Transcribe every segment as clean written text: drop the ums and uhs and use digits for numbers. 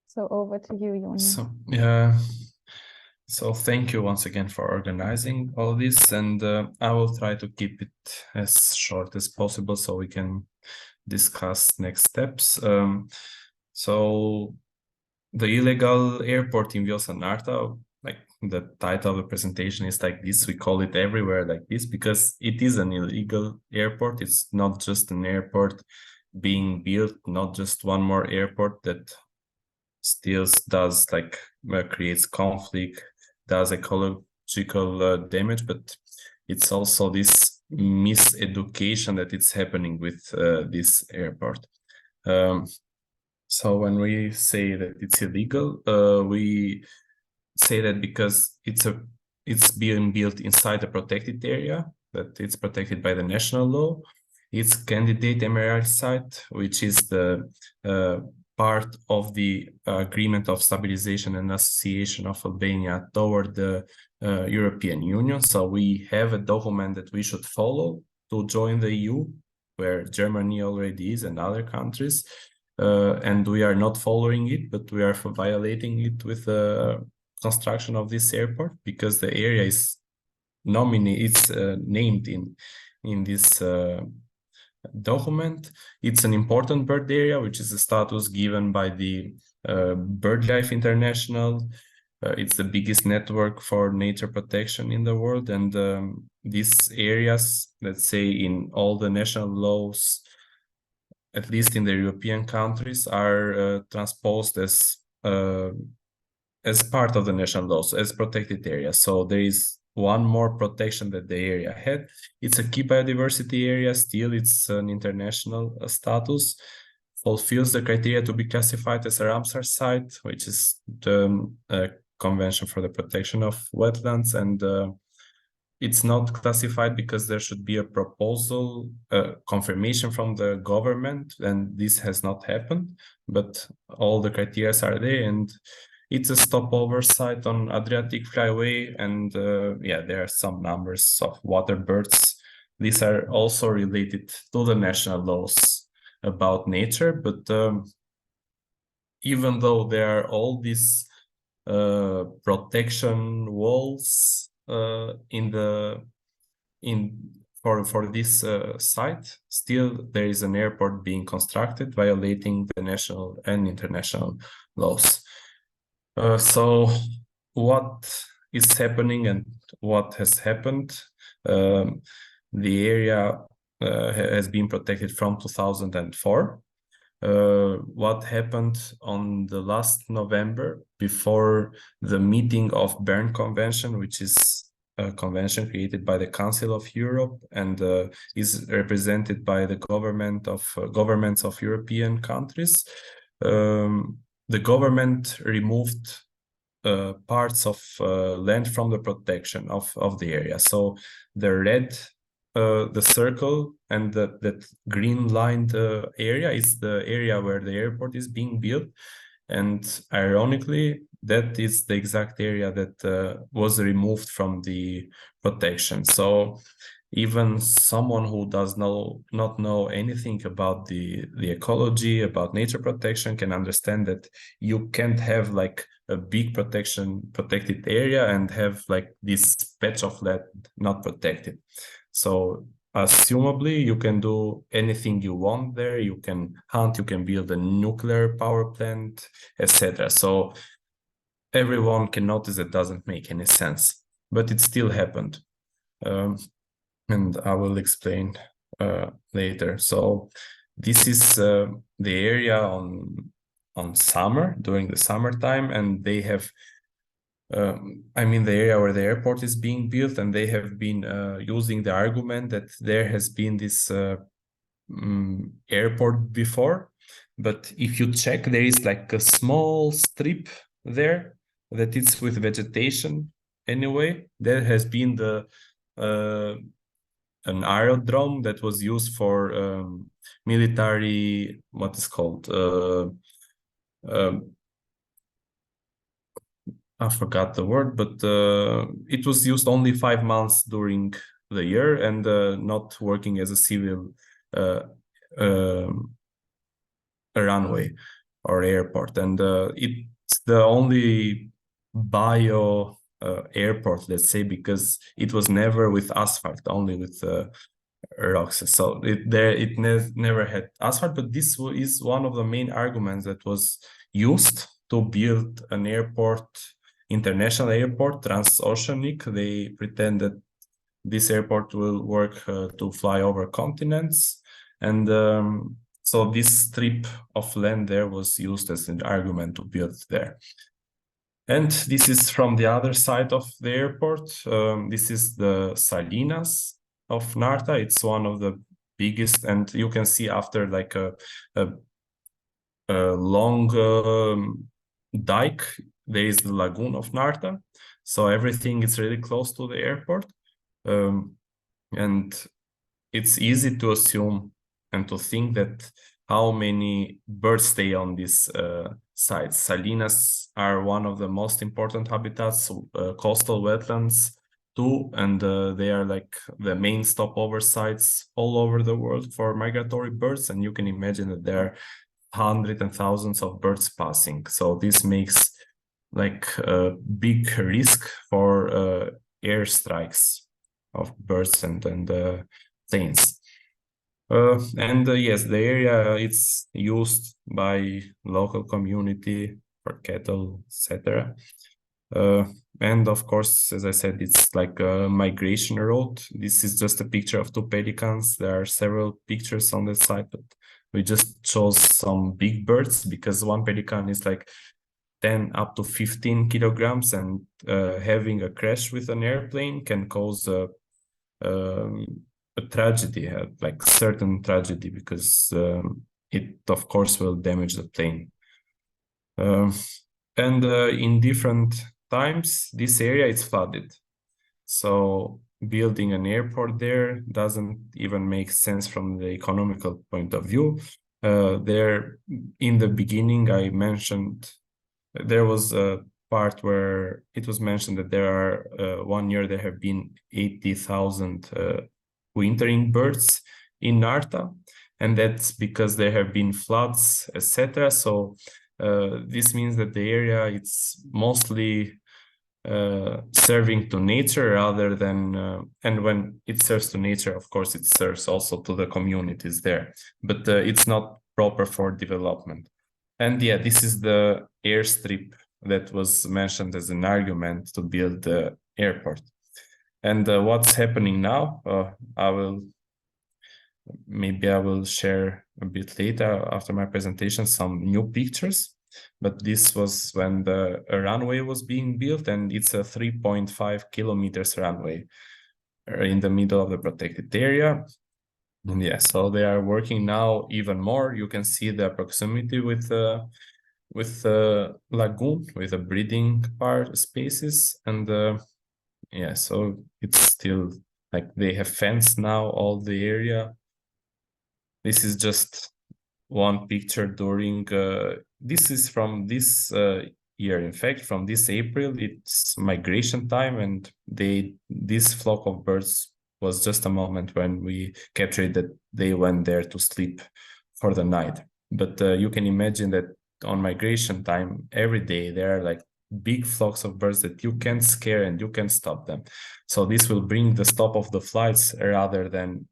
So over to you, Joni. So thank you once again for organizing all this, and I will try to keep it as short as possible so we can discuss next steps. So the illegal airport in Vjosa-Narta, like the title of the presentation is like this, we call it everywhere like this because it is an illegal airport. It's not just an airport being built, not just one more airport that still does like creates conflict, does ecological damage, but it's also this miseducation that it's happening with this airport. So when we say that it's illegal, we say that because it's being built inside a protected area, that it's protected by the national law. It's candidate emerald site, which is the part of the Agreement of Stabilization and Association of Albania toward the European Union. So we have a document that we should follow to join the EU, where Germany already is and other countries. And we are not following it, but we are violating it with the construction of this airport because the area is named in this document. It's an important bird area, which is a status given by the BirdLife International. It's the biggest network for nature protection in the world, and these areas, let's say in all the national laws, at least in the European countries, are transposed as part of the national laws, as protected areas. So there is one more protection that the area had. It's a key biodiversity area still. It's an international status, fulfills the criteria to be classified as a Ramsar site, which is the Convention for the Protection of Wetlands, and it's not classified because there should be a proposal, confirmation from the government, and this has not happened, but all the criteria are there, and it's a stopover site on Adriatic Flyway, and yeah, there are some numbers of water birds. These are also related to the national laws about nature, but even though there are all these protection walls for this site, still there is an airport being constructed violating the national and international laws. So what is happening and what has happened? The area has been protected from 2004. What happened on the last November before the meeting of Bern Convention, which is a convention created by the Council of Europe and is represented by the governments of European countries. The government removed parts of land from the protection of the area. So the red, the circle, and that green lined area is the area where the airport is being built. And ironically, that is the exact area that was removed from the protection. So even someone who does not know anything about the ecology, about nature protection, can understand that you can't have like a big protected area and have like this patch of land not protected. So assumably you can do anything you want there. You can hunt, you can build a nuclear power plant, etc. So everyone can notice it doesn't make any sense, but it still happened. And I will explain later. So this is the area on summer, during the summertime, and they have, I mean, the area where the airport is being built, and they have been using the argument that there has been this airport before. But if you check, there is like a small strip there that is with vegetation anyway. There has been the an aerodrome that was used for military, what is called, I forgot the word, but it was used only 5 months during the year and not working as a civil runway or airport, and it's the only bio airport, let's say, because it was never with asphalt, only with rocks. So it never had asphalt, but this is one of the main arguments that was used to build an airport, international airport, transoceanic. They pretend that this airport will work to fly over continents, and so this strip of land there was used as an argument to build there. And this is from the other side of the airport. This is the Salinas of Narta. It's one of the biggest, and you can see after like a long dike, there is the lagoon of Narta. So everything is really close to the airport. And it's easy to assume and to think that how many birds stay on these sites. Salinas are one of the most important habitats, coastal wetlands too, and they are like the main stopover sites all over the world for migratory birds. And you can imagine that there are hundreds and thousands of birds passing. So this makes like a big risk for airstrikes of birds and planes. Yes, the area it's used by local community for cattle, etc. And of course, as I said, it's like a migration route. This is just a picture of two pelicans. There are several pictures on the site, but we just chose some big birds because one pelican is like 10 up to 15 kilograms, and having a crash with an airplane can cause a tragedy, like certain tragedy, because it of course will damage the plane. And in different times, this area is flooded. So building an airport there doesn't even make sense from the economical point of view. There, in the beginning, I mentioned there was a part where it was mentioned that there are 1 year there have been 80,000 wintering birds in Narta, and that's because there have been floods, etc. So this means that the area it's mostly serving to nature rather than and when it serves to nature, of course it serves also to the communities there, but it's not proper for development. And yeah, this is the airstrip that was mentioned as an argument to build the airport. And what's happening now, I will share a bit later after my presentation some new pictures. But this was when the runway was being built, and it's a 3.5 kilometers runway in the middle of the protected area. And yeah, so they are working now even more. You can see the proximity with the lagoon, with the breeding part spaces, and yeah, so it's still like they have fenced now all the area. This is just one picture during this is from this year, in fact, from this April. It's migration time, and this flock of birds was just a moment when we captured that they went there to sleep for the night. But you can imagine that on migration time, every day there are like big flocks of birds that you can't scare and you can stop them. So this will bring the stop of the flights rather than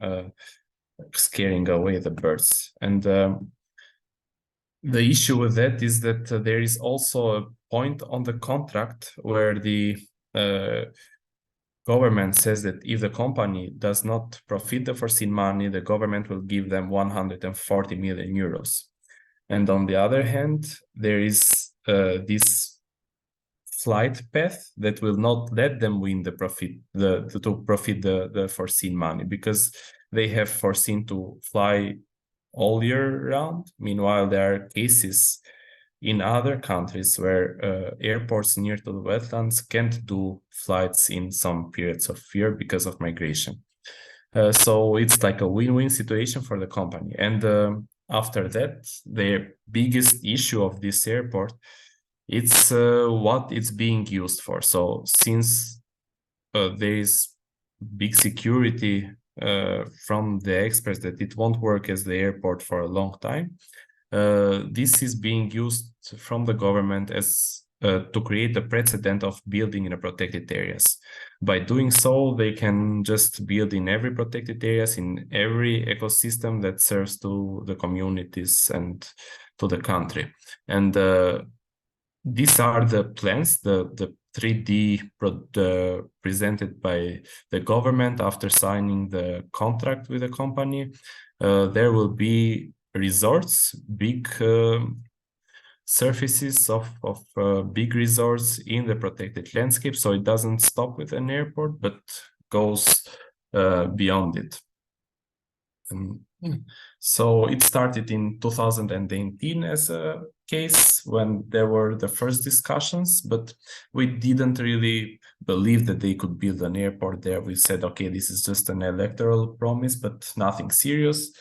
scaring away the birds. And the issue with that is that there is also a point on the contract where the government says that if the company does not profit the foreseen money, the government will give them 140 million euros. And on the other hand, there is this flight path that will not let them win the profit, to profit the foreseen money, because they have foreseen to fly all year round. Meanwhile, there are cases in other countries where airports near to the wetlands can't do flights in some periods of year because of migration. So it's like a win-win situation for the company. And after that, the biggest issue of this airport, it's what it's being used for. So since there is big security from the experts that it won't work as the airport for a long time, This is being used from the government as to create a precedent of building in a protected areas. By doing so, they can just build in every protected areas, in every ecosystem that serves to the communities and to the country. And these are the plans, the 3D presented by the government after signing the contract with the company. There will be resorts, big surfaces of big resorts in the protected landscape. So it doesn't stop with an airport, but goes beyond it. So it started in 2018 as a case when there were the first discussions, but we didn't really believe that they could build an airport there. We said, okay, this is just an electoral promise, but nothing serious.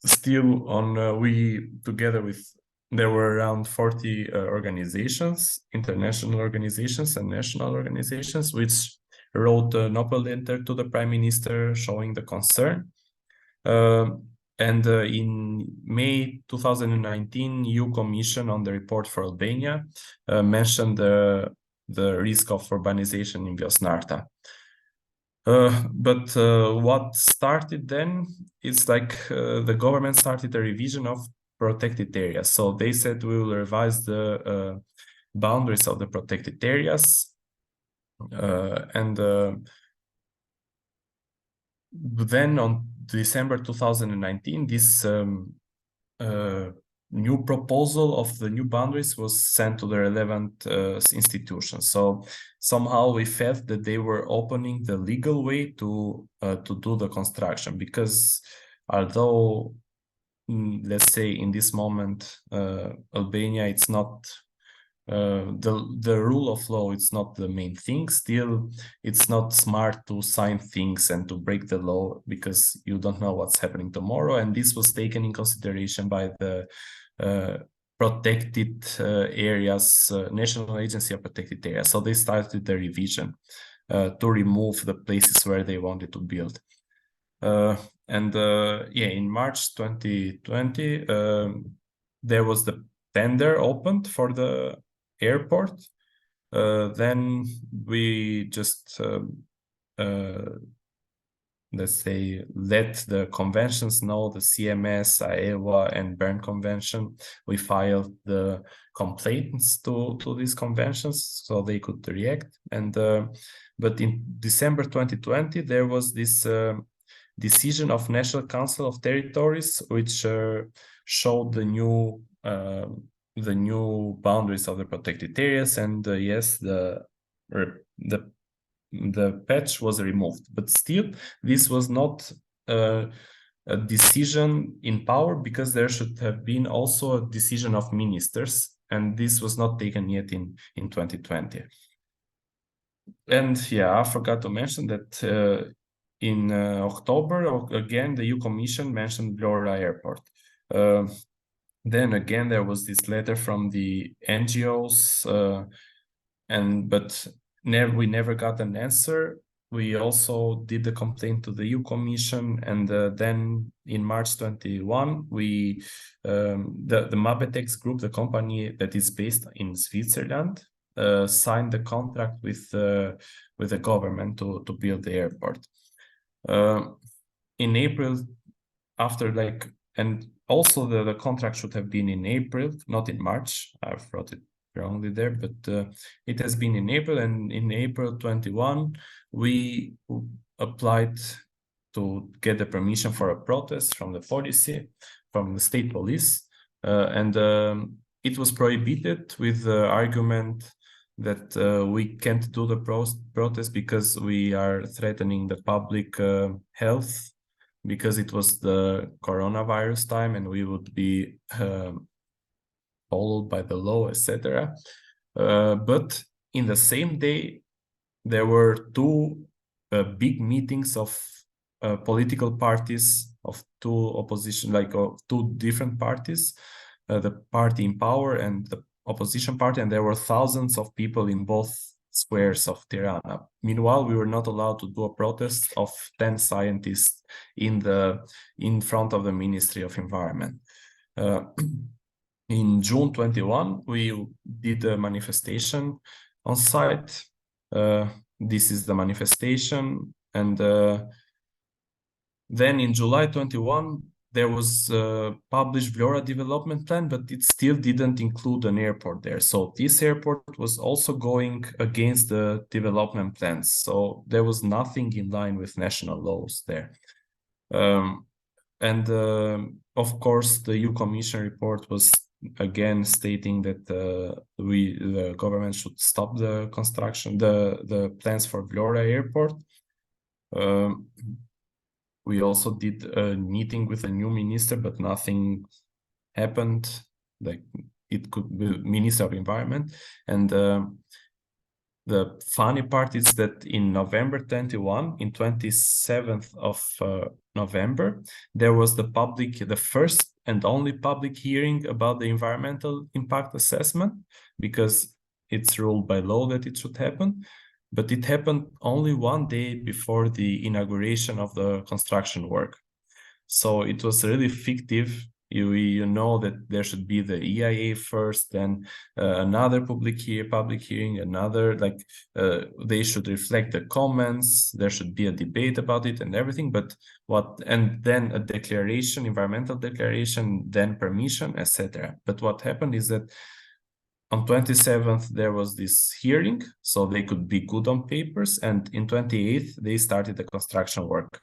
Still on, we together with, there were around 40 organizations, international organizations and national organizations, which wrote an open letter to the Prime Minister showing the concern. And in May 2019, EU Commission on the report for Albania mentioned the risk of urbanization in Vjosa-Narta. But what started then is like the government started a revision of protected areas. So they said we will revise the boundaries of the protected areas. And then on December 2019, this new proposal of the new boundaries was sent to the relevant institutions. So somehow we felt that they were opening the legal way to do the construction, because although let's say in this moment Albania, it's not the rule of law, it's not the main thing. Still, it's not smart to sign things and to break the law, because you don't know what's happening tomorrow. And this was taken in consideration by the protected areas, National Agency of Protected Areas. So they started the revision to remove the places where they wanted to build. Yeah, in March 2020, there was the tender opened for the airport. Then we just let's say let the conventions know, the CMS, AEWA, and Bern Convention. We filed the complaints to these conventions so they could react. And but in December 2020, there was this decision of National Council of Territories, which showed the new boundaries of the protected areas. And yes, the patch was removed, but still this was not a decision in power, because there should have been also a decision of ministers, and this was not taken yet in 2020. And yeah, I forgot to mention that in October, again, the EU Commission mentioned Vjosa Airport. Then again, there was this letter from the NGOs, but we never got an answer. We also did the complaint to the EU Commission, and then in March 21, we the Mabetex Group, the company that is based in Switzerland, signed the contract with the government to build the airport. In April, and also the contract should have been in April, not in March. I wrote it wrongly there, but it has been in April. And in April 21, we applied to get the permission for a protest from the policy, from the state police, and it was prohibited with the argument that we can't do the protest because we are threatening the public health, because it was the coronavirus time and we would be followed by the law, etc. But in the same day, there were two big meetings of political parties, of two opposition, two different parties, the party in power and the opposition party, and there were thousands of people in both squares of Tirana. Meanwhile, we were not allowed to do a protest of 10 scientists in front of the Ministry of Environment. In June 21, we did a manifestation on site. This is the manifestation. And then in July 21, there was a published Vjosa development plan, but it still didn't include an airport there. So this airport was also going against the development plans. So there was nothing in line with national laws there. And of course, the EU Commission report was again stating that the government should stop the construction, the plans for Vjosa Airport. We also did a meeting with a new minister, but nothing happened. Like it could be Minister of Environment. And the funny part is that in November 21, in 27th of November, there was the first and only public hearing about the environmental impact assessment, because it's ruled by law that it should happen. But it happened only one day before the inauguration of the construction work. So it was really fictive. You know that there should be the EIA first, then another public hearing, another, like they should reflect the comments, there should be a debate about it and everything, and then a declaration, environmental declaration, then permission, etc. But what happened is that on 27th, there was this hearing, so they could be good on papers, and in 28th, they started the construction work.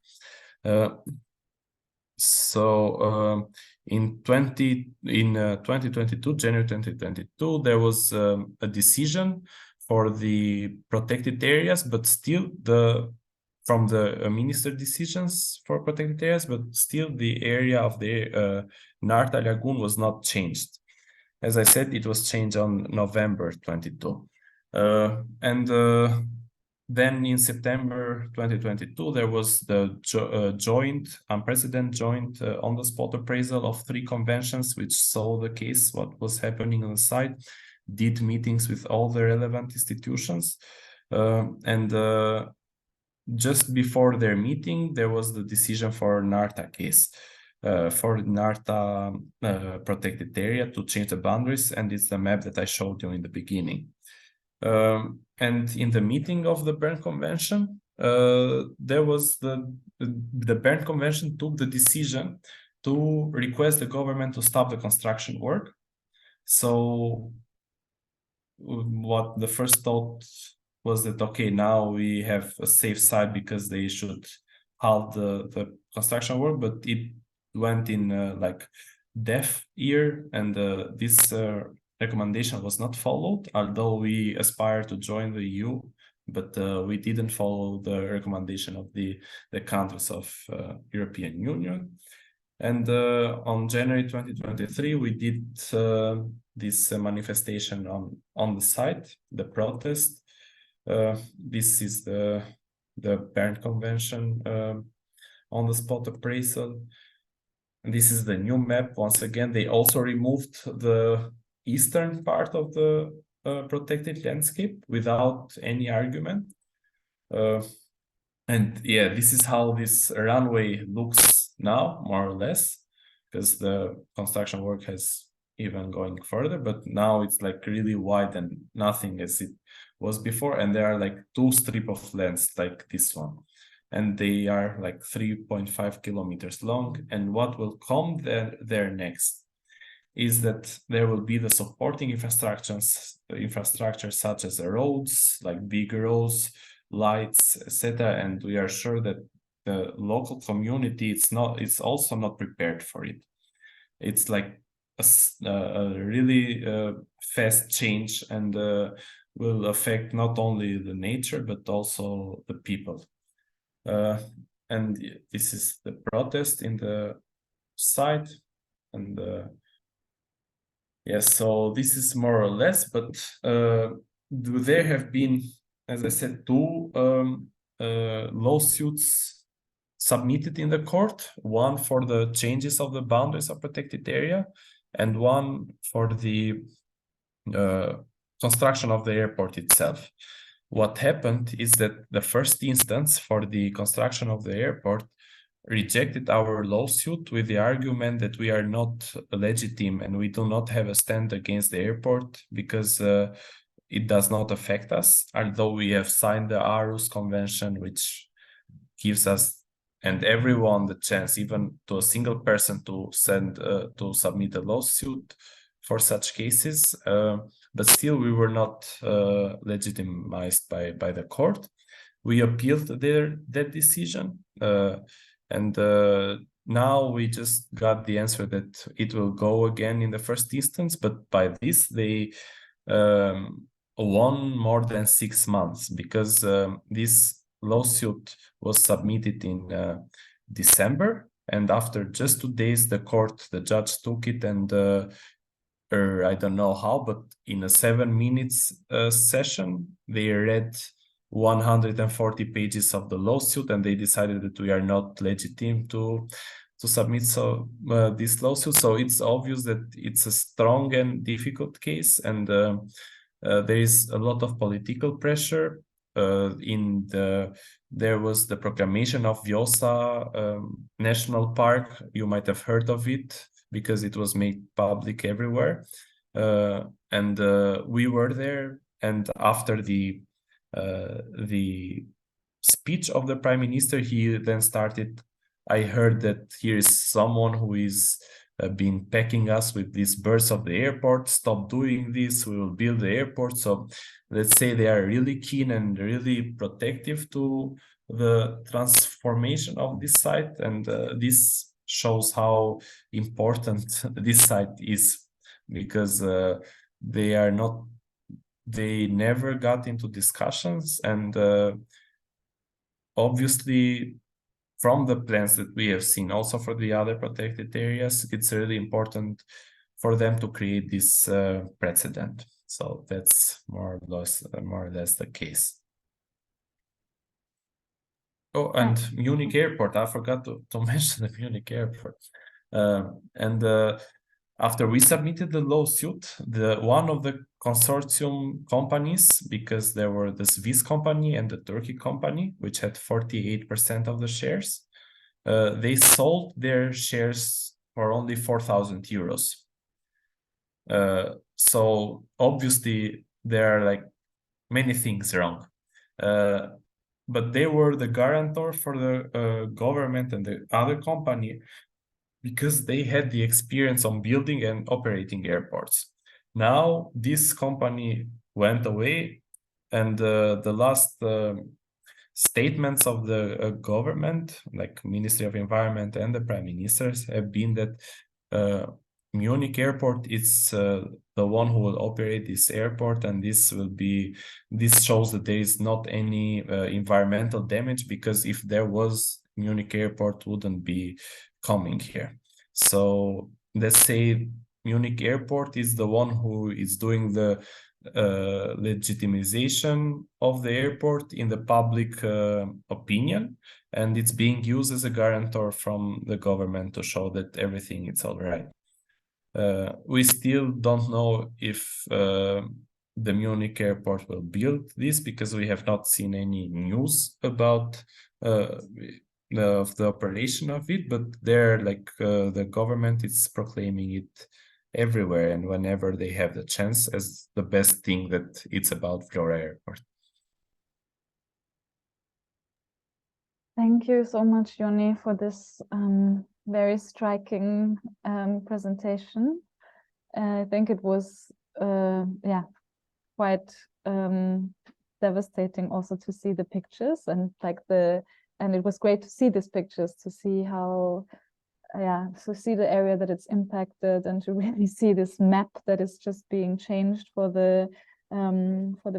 In 2022, January 2022, there was a decision for the protected areas, but still from the minister decisions for protected areas, but still the area of the Narta Lagoon was not changed. As I said, it was changed on November 22. Then in September 2022, there was the unprecedented joint on-the-spot appraisal of 3 conventions, which saw the case, what was happening on the site, did meetings with all the relevant institutions. Just before their meeting, there was the decision for Narta case. For Narta protected area to change the boundaries, and it's the map that I showed you in the beginning. And in the meeting of the Bern Convention, there was the Bern Convention took the decision to request the government to stop the construction work. So what the first thought was that, okay, now we have a safe side because they should halt the construction work, but it went in like deaf ear, and this recommendation was not followed, although we aspire to join the EU, but we didn't follow the recommendation of the countries of European Union. And on January 2023, we did this manifestation on the site, the protest. This is the Bern Convention on the spot appraisal. And this is the new map. Once again, they also removed the eastern part of the protected landscape without any argument. And yeah, this is how this runway looks now, more or less, because the construction work has even going further, but now it's like really wide and nothing as it was before. And there are like 2 strips of lands like this one, and they are like 3.5 kilometers long. And what will come there next is that there will be the supporting infrastructure such as the roads, like big roads, lights, etc. And we are sure that the local community, it's also not prepared for it. It's like a really fast change, and will affect not only the nature but also the people. And this is the protest in the site, and yes, so this is more or less, but there have been, as I said, 2 lawsuits submitted in the court, one for the changes of the boundaries of protected area, and one for the construction of the airport itself. What happened is that the first instance for the construction of the airport rejected our lawsuit with the argument that we are not legitimate and we do not have a stand against the airport because it does not affect us, although we have signed the Aarhus Convention, which gives us and everyone the chance, even to a single person, to submit a lawsuit for such cases. But still, we were not legitimized by the court. We appealed that decision, and now we just got the answer that it will go again in the first instance. But by this, they won more than 6 months, because this lawsuit was submitted in December, and after just 2 days, the judge took it and I don't know how, but in a 7 minutes session, they read 140 pages of the lawsuit, and they decided that we are not legitimate to submit this lawsuit. So it's obvious that it's a strong and difficult case, and there is a lot of political pressure. There was the proclamation of Vjosa National Park. You might have heard of it because it was made public everywhere. And we were there. And after the speech of the Prime Minister, he then started. I heard that here is someone who is been packing us with these birds of the airport. Stop doing this. We will build the airport. So let's say they are really keen and really protective to the transformation of this site. And this shows how important this site is, because they never got into discussions. And obviously, from the plans that we have seen, also for the other protected areas, it's really important for them to create this precedent. So that's more or less the case. Oh, and Munich Airport, I forgot to mention the Munich Airport. After we submitted the lawsuit, one of the consortium companies, because there were the Swiss company and the Turkey company, which had 48% of the shares, they sold their shares for only 4,000 euros. So obviously there are like many things wrong. But they were the guarantor for the government and the other company, because they had the experience on building and operating airports. Now this company went away, and the last statements of the government, like Ministry of Environment and the Prime Ministers, have been that Munich Airport is the one who will operate this airport, and this shows that there is not any environmental damage, because if there was, Munich Airport wouldn't be coming here. So let's say Munich Airport is the one who is doing the legitimization of the airport in the public opinion, and it's being used as a guarantor from the government to show that everything is all right. We still don't know if the Munich Airport will build this, because we have not seen any news about the operation of it, but they're like the government is proclaiming it everywhere and whenever they have the chance as the best thing, that it's about Vjosa Airport. Thank you so much, Joni, for this very striking presentation. I think it was quite devastating also to see the pictures, and it was great to see these pictures, to see how to see the area that it's impacted, and to really see this map that is just being changed for the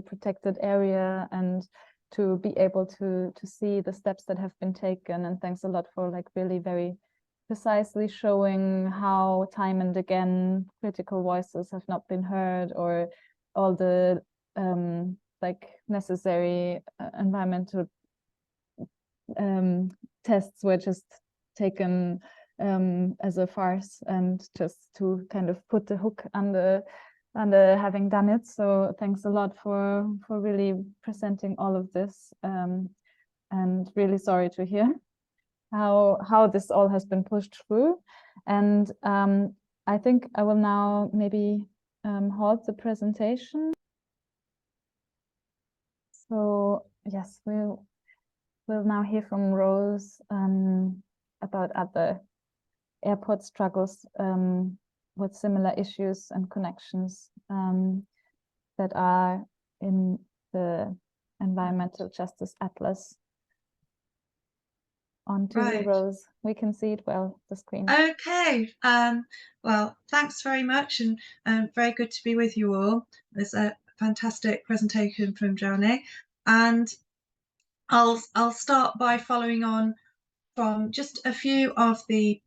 protected area, and to be able to see the steps that have been taken. And thanks a lot for like really very precisely showing how time and again critical voices have not been heard, or all the like necessary environmental tests were just taken as a farce, and just to kind of put the hook under having done it. So thanks a lot for really presenting all of this, and really sorry to hear how this all has been pushed through. And I think I will now maybe halt the presentation. So yes, we'll now hear from Rose about other airport struggles with similar issues and connections that are in the Environmental Justice Atlas. On to you, Rose. We can see it well, the screen. Okay. Well, thanks very much, and very good to be with you all. There's a fantastic presentation from Johnny, and I'll start by following on from just a few of the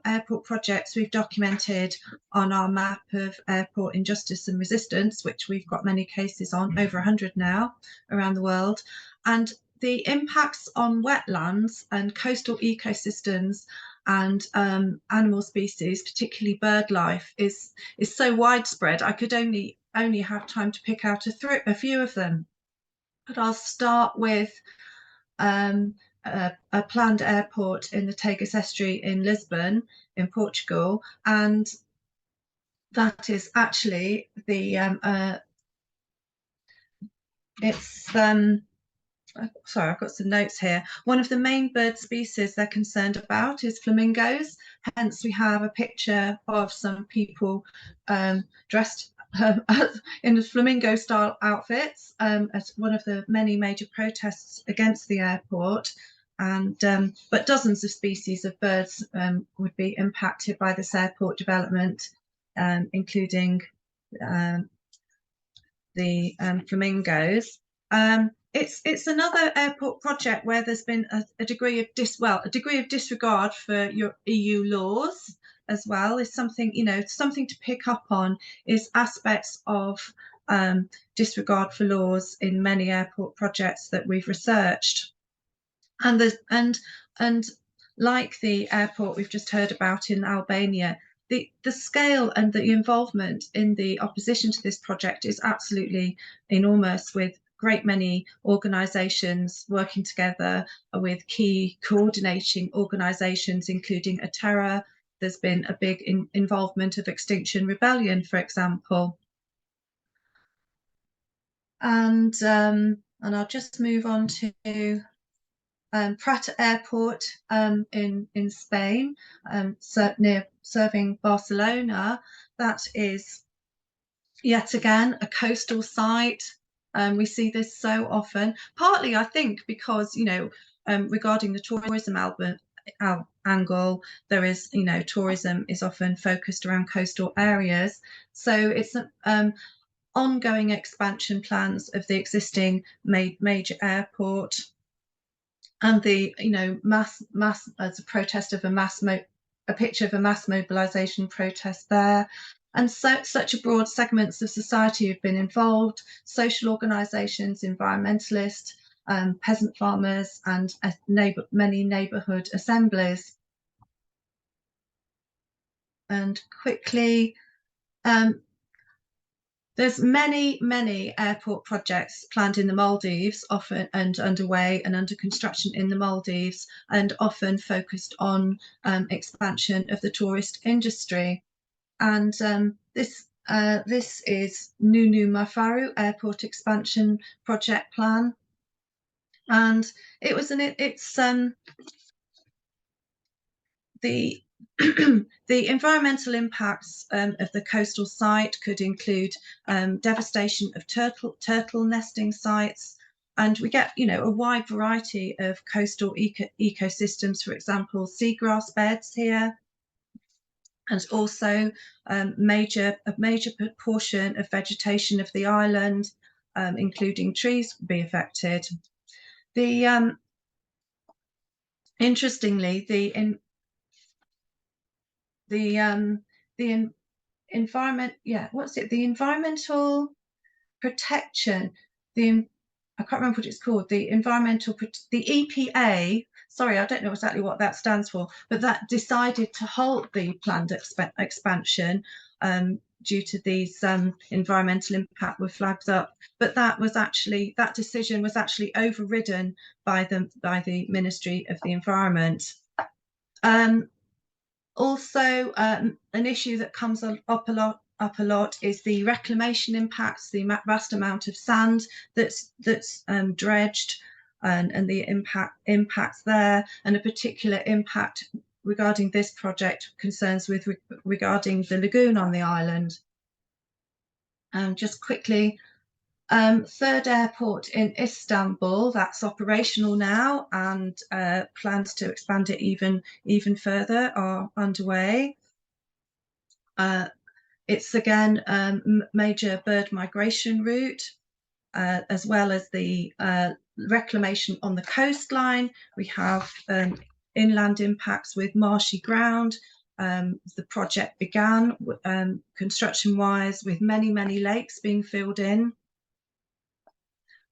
airport projects we've documented on our map of airport injustice and resistance, which we've got many cases on, over 100 now around the world. And the impacts on wetlands and coastal ecosystems and animal species, particularly bird life, is so widespread. I could only have time to pick out a few of them. But I'll start with a planned airport in the Tagus Estuary in Lisbon, in Portugal, and that is actually the sorry, I've got some notes here. One of the main bird species they're concerned about is flamingos. Hence, we have a picture of some people dressed in the flamingo-style outfits as one of the many major protests against the airport. And but dozens of species of birds would be impacted by this airport development, including the flamingos. It's another airport project where there's been a degree of disregard for your EU laws as well. Is something, something to pick up on, is aspects of disregard for laws in many airport projects that we've researched. And like the airport we've just heard about in Albania, the scale and the involvement in the opposition to this project is absolutely enormous, with great many organisations working together with key coordinating organisations, including ATERA. There's been a big involvement of Extinction Rebellion, for example. And I'll just move on to Prat Airport in Spain, serving Barcelona. That is yet again a coastal site. We see this so often, partly I think because regarding the tourism angle, there is tourism is often focused around coastal areas, so it's ongoing expansion plans of the existing major airport. And the mass as a protest of a picture of a mass mobilization protest there. And such a broad segments of society have been involved: social organizations, environmentalists, peasant farmers, and many neighborhood assemblies. And quickly, there's many airport projects planned in the Maldives, often and underway and under construction in the Maldives, and often focused on expansion of the tourist industry. And this is Nunu Mafaru Airport Expansion Project Plan, and the environmental impacts of the coastal site could include devastation of turtle nesting sites, and we get a wide variety of coastal ecosystems. For example, seagrass beds here, and also a major proportion of vegetation of the island, including trees, will be affected. Interestingly, the environment, the environmental protection, I can't remember what it's called, the EPA, sorry, I don't know exactly what that stands for, but that decided to halt the planned expansion due to these environmental impact were flagged up. But that decision was actually overridden by the Ministry of the Environment. Also, an issue that comes up a lot is the reclamation impacts, the vast amount of sand that's dredged, and the impacts there, and a particular impact regarding this project concerns regarding the lagoon on the island. Just quickly, third airport in Istanbul, that's operational now, and plans to expand it even further are underway. It's again major bird migration route, as well as the reclamation on the coastline. We have inland impacts with marshy ground. The project began construction-wise with many lakes being filled in.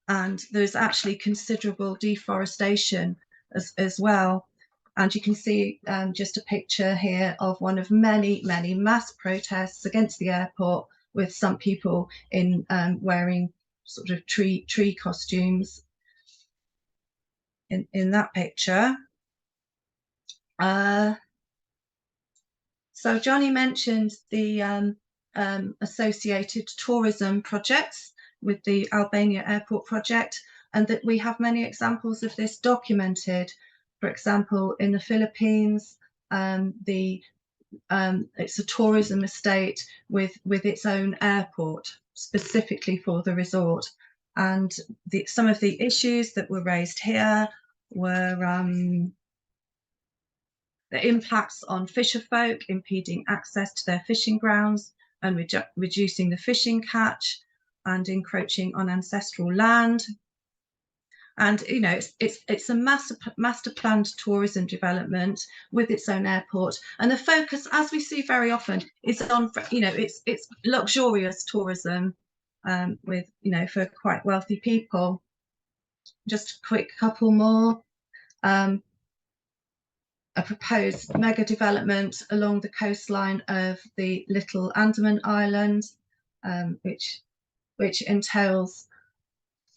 And there's actually considerable deforestation as well. And you can see just a picture here of one of many mass protests against the airport, with some people in wearing sort of tree costumes in that picture. So Johnny mentioned the associated tourism projects with the Albania Airport project, and that we have many examples of this documented. For example, in the Philippines, it's a tourism estate with its own airport specifically for the resort. And some of the issues that were raised here were the impacts on fisherfolk, impeding access to their fishing grounds and reducing the fishing catch, and encroaching on ancestral land. And you know, it's a master planned tourism development with its own airport, and the focus, as we see very often, is on, you know, it's luxurious tourism with, you know, for quite wealthy people. Just a quick couple more. A proposed mega development along the coastline of the Little Andaman Islands, which entails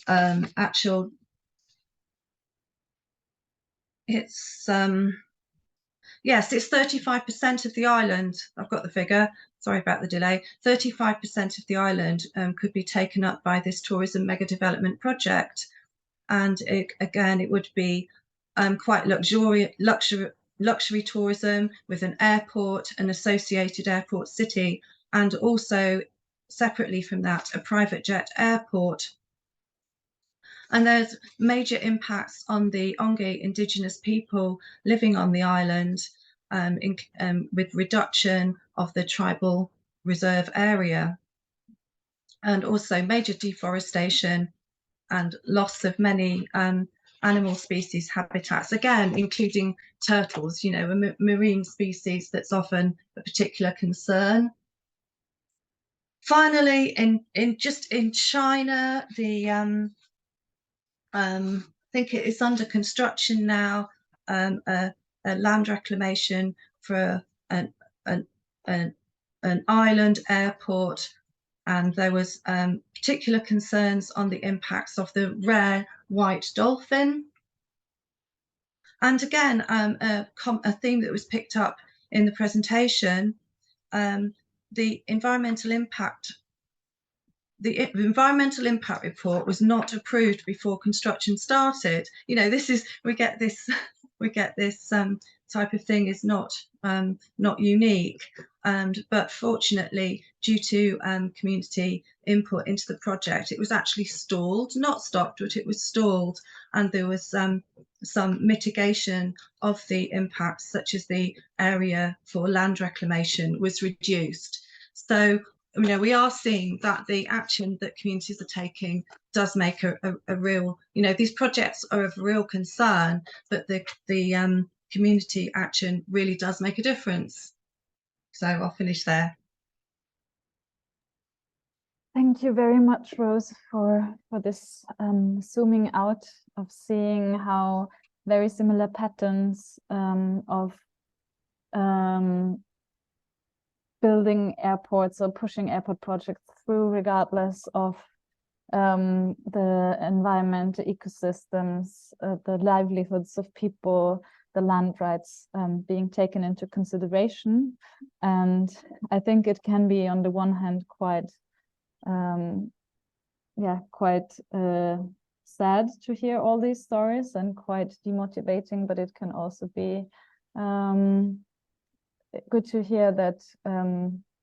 actual, it's yes, it's 35% of the island. I've got the figure, sorry about the delay. 35% of the island could be taken up by this tourism mega development project. And again, it would be quite luxury tourism with an airport, an associated airport city, and also separately from that, a private jet airport. And there's major impacts on the Onge indigenous people living on the island, with reduction of the tribal reserve area, and also major deforestation and loss of many animal species habitats, again including turtles, you know, a marine species that's often a particular concern. Finally, in China, the I think it is under construction now, a land reclamation for an island airport, and there was particular concerns on the impacts of the rare white dolphin. And again, a theme that was picked up in the presentation, the environmental impact report was not approved before construction started. You know, this is, we get this type of thing is not unique, but fortunately, due to community input into the project, it was actually stalled, not stopped, but it was stalled, and there was some mitigation of the impacts, such as the area for land reclamation was reduced. So, you know, we are seeing that the action that communities are taking does make a real, you know, these projects are of real concern, but the community action really does make a difference. So I'll finish there. Thank you very much, Rose, for this zooming out of seeing how very similar patterns of building airports or pushing airport projects through, regardless of the environment, the ecosystems, the livelihoods of people, the land rights being taken into consideration. And I think it can be, on the one hand, quite sad to hear all these stories and quite demotivating, but it can also be good to hear that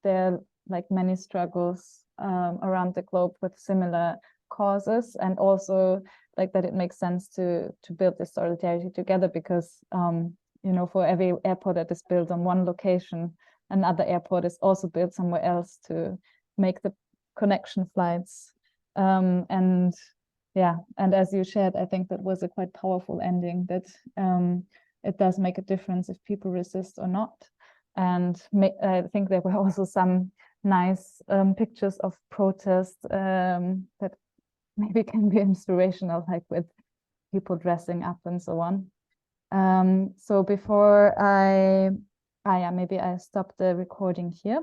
there are like many struggles around the globe with similar causes, and also like that it makes sense to build this solidarity together, because you know, for every airport that is built on one location, another airport is also built somewhere else to make the connection flights. And yeah, and as you shared, I think that was a quite powerful ending, that it does make a difference if people resist or not. And I think there were also some nice pictures of protest that maybe can be inspirational, like with people dressing up and so on. So before maybe I stop the recording here.